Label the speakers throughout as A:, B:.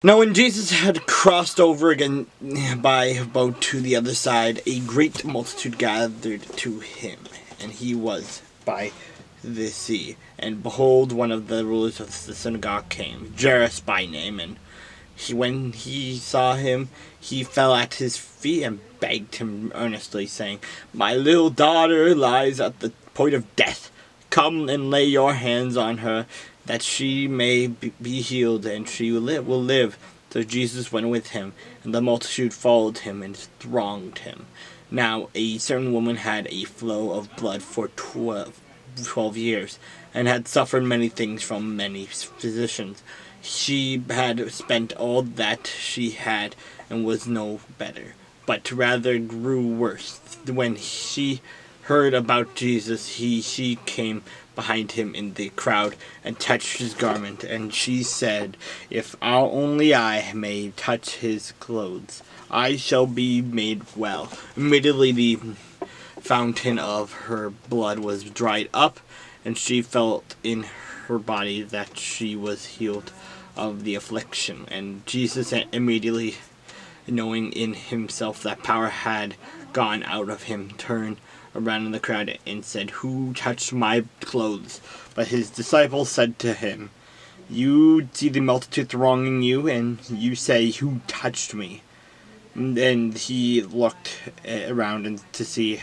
A: Now when Jesus had crossed over again by boat to the other side, a great multitude gathered to him, and he was by the sea. And behold, one of the rulers of the synagogue came, Jairus by name, and when he saw him, he fell at his feet and begged him earnestly, saying, "My little daughter lies at the point of death. Come and lay your hands on her, that she may be healed, and she will live." So Jesus went with him, and the multitude followed him and thronged him. Now a certain woman had a flow of blood for 12 years, and had suffered many things from many physicians. She had spent all that she had, and was no better, but rather grew worse. When she heard about Jesus, she came behind him in the crowd and touched his garment, and she said, "If only I may touch his clothes, I shall be made well." Immediately the fountain of her blood was dried up, and she felt in her body that she was healed of the affliction. And Jesus immediately, knowing in himself that power had gone out of him, turned around in the crowd and said, "Who touched my clothes?" But his disciples said to him, "You see the multitude thronging you, and you say, 'Who touched me?'" And he looked around and to see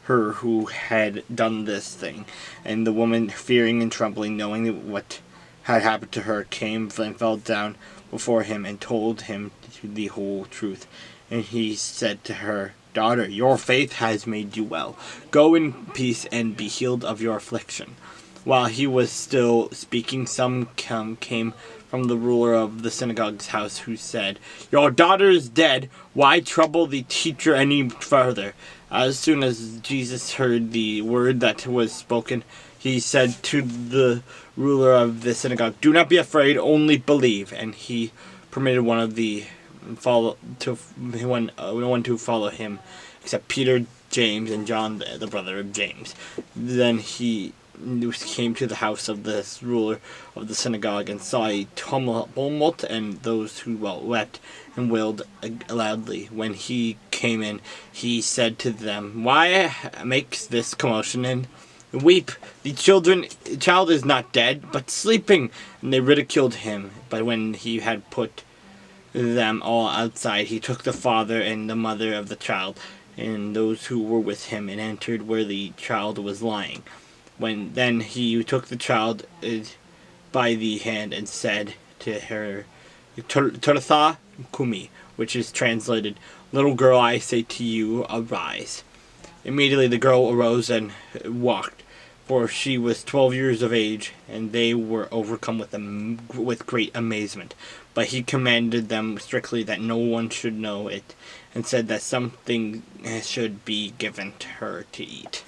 A: her who had done this thing. And the woman, fearing and trembling, knowing what had happened to her, came and fell down before him and told him the whole truth. And he said to her, "Daughter, your faith has made you well. Go in peace and be healed of your affliction." While he was still speaking, some came from the ruler of the synagogue's house, who said, "Your daughter is dead. Why trouble the teacher any further?" As soon as Jesus heard the word that was spoken, he said to the ruler of the synagogue, "Do not be afraid, only believe." And he permitted no one to follow him, except Peter, James, and John, the brother of James. Then he came to the house of the ruler of the synagogue, and saw a tumult, and those who wept and wailed loudly. When he came in, he said to them, "Why makes this commotion and weep? The child is not dead, but sleeping." And they ridiculed him. But when he had put them all outside, he took the father and the mother of the child, and those who were with him, and entered where the child was lying. Then he took the child by the hand and said to her, "Talitha kumi," which is translated, "Little girl, I say to you, arise." Immediately the girl arose and walked, for she was 12 years of age, and they were overcome with great amazement. But he commanded them strictly that no one should know it, and said that something should be given to her to eat.